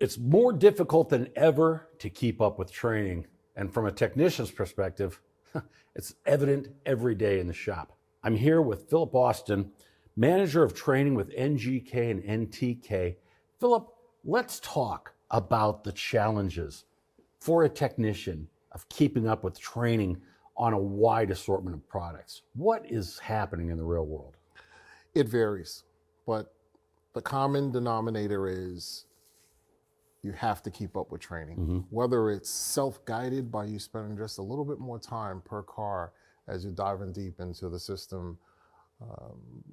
It's more difficult than ever to keep up with training. And from a technician's perspective, it's evident every day in the shop. I'm here with Philip Austin, manager of training with NGK and NTK. Philip, let's talk about the challenges for a technician of keeping up with training on a wide assortment of products. What is happening in the real world? It varies, but the common denominator is you have to keep up with training. Whether it's self-guided by you spending just a little bit more time per car as you're diving deep into the system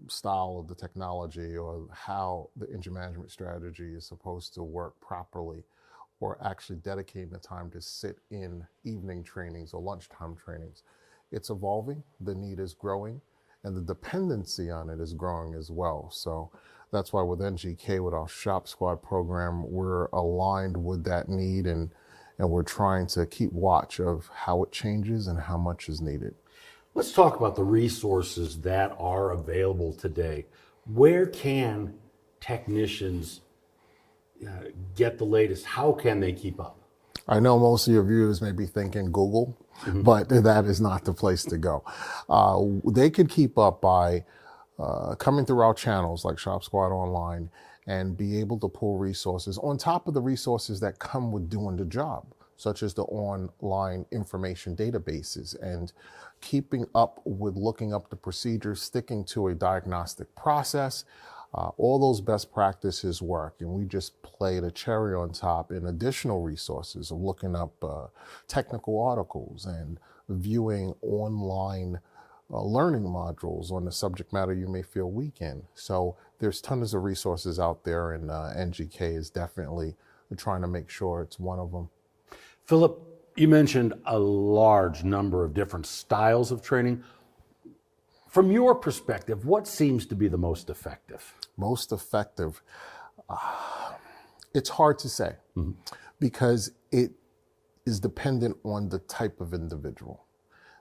style of the technology or how the engine management strategy is supposed to work properly, or actually dedicating the time to sit in evening trainings or lunchtime trainings. It's evolving, the need is growing, and the dependency on it is growing as well. So that's why with NGK, with our Shop Squad program, we're aligned with that need, and we're trying to keep watch of how it changes and how much is needed. Let's talk about the resources that are available today. Where can technicians get the latest? How can they keep up? I know most of your viewers may be thinking Google, but that is not the place to go. They could keep up by coming through our channels like Shop Squad Online and be able to pull resources on top of the resources that come with doing the job, such as the online information databases and keeping up with looking up the procedures, sticking to a diagnostic process. All those best practices work, and we just play the cherry on top in additional resources of looking up technical articles and viewing online learning modules on the subject matter you may feel weak in. So there's tons of resources out there, and NGK is definitely trying to make sure it's one of them. Philip, you mentioned a large number of different styles of training. From your perspective, what seems to be the most effective? Most effective, it's hard to say because it is dependent on the type of individual.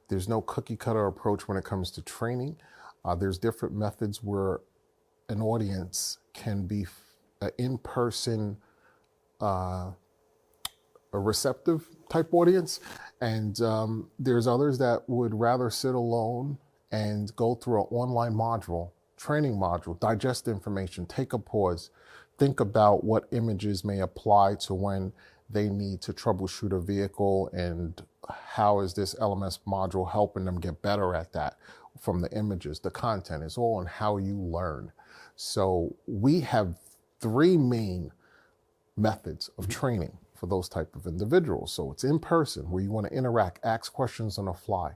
There's no cookie cutter approach when it comes to training. There's different methods where an audience can be an in-person, a receptive type audience, and there's others that would rather sit alone and go through an online module, training module, digest information, take a pause, think about what images may apply to when they need to troubleshoot a vehicle and how is this LMS module helping them get better at that from the images, the content. It's all on how you learn. So we have three main methods of training for those type of individuals. So it's in person, where you want to interact, ask questions on the fly,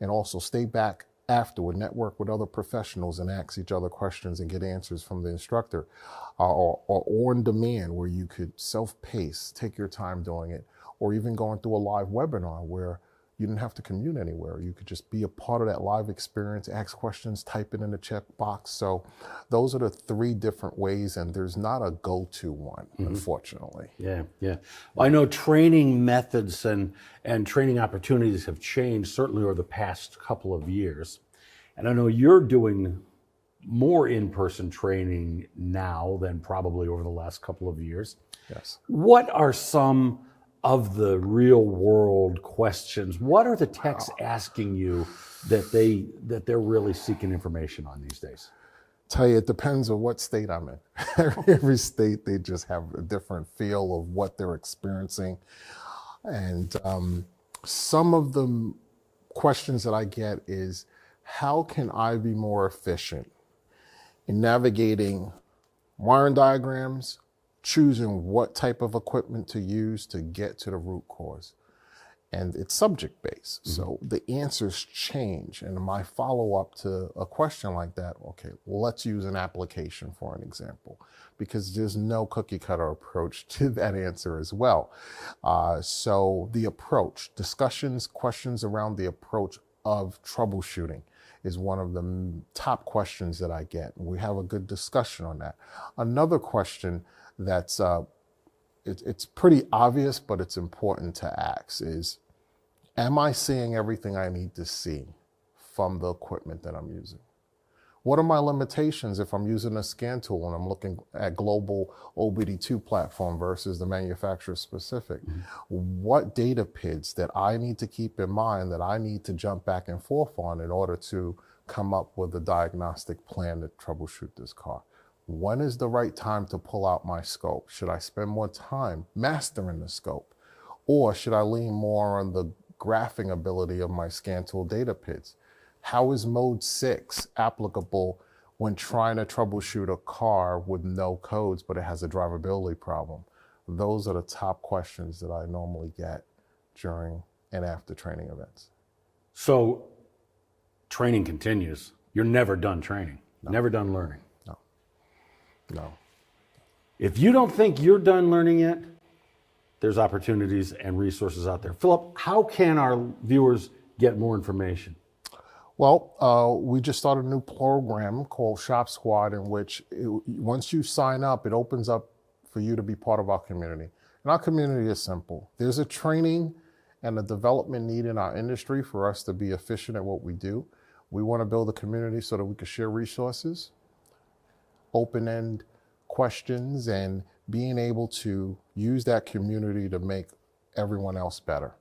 and also stay back afterward, network with other professionals and ask each other questions and get answers from the instructor, or on demand, where you could self-pace, take your time doing it, or even going through a live webinar where you didn't have to commute anywhere. You could just be a part of that live experience, ask questions, type it in the check box. So those are the three different ways, and there's not a go-to one, unfortunately. Yeah. Well, I know training methods and training opportunities have changed certainly over the past couple of years. And I know you're doing more in-person training now than probably over the last couple of years. Yes. What are some of the real world questions? What are the techs asking you that they're really seeking information on these days? Tell you, it depends on what state I'm in. Every state, they just have a different feel of what they're experiencing. And some of the questions that I get is, how can I be more efficient in navigating wiring diagrams, choosing what type of equipment to use to get to the root cause? And it's subject-based, so the answers change. And my follow-up to a question like that, okay, well, let's use an application for an example, because there's no cookie-cutter approach to that answer as well. So the approach, discussions, questions around the approach of troubleshooting is one of the top questions that I get. We have a good discussion on that. Another question that's it's pretty obvious, but it's important to ask is, am I seeing everything I need to see from the equipment that I'm using? What are my limitations if I'm using a scan tool and I'm looking at global OBD2 platform versus the manufacturer specific? What data PIDs that I need to keep in mind that I need to jump back and forth on in order to come up with a diagnostic plan to troubleshoot this car? When is the right time to pull out my scope? Should I spend more time mastering the scope? Or should I lean more on the graphing ability of my scan tool data PIDs? How is mode 6 applicable when trying to troubleshoot a car with no codes, but it has a drivability problem? Those are the top questions that I normally get during and after training events. So training continues. You're never done training, never done learning. No. If you don't think you're done learning yet, there's opportunities and resources out there. Philip, how can our viewers get more information? Well, we just started a new program called Shop Squad, in which once you sign up, it opens up for you to be part of our community. And our community is simple. There's a training and a development need in our industry for us to be efficient at what we do. We want to build a community so that we can share resources, open-end questions, and being able to use that community to make everyone else better.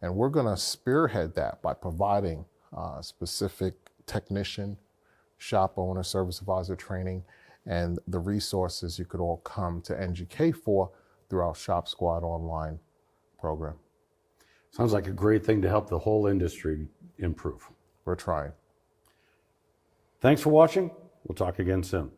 And we're going to spearhead that by providing specific technician, shop owner, service advisor training, and the resources you could all come to NGK for through our Shop Squad online program. Sounds like a great thing to help the whole industry improve. We're trying. Thanks for watching. We'll talk again soon.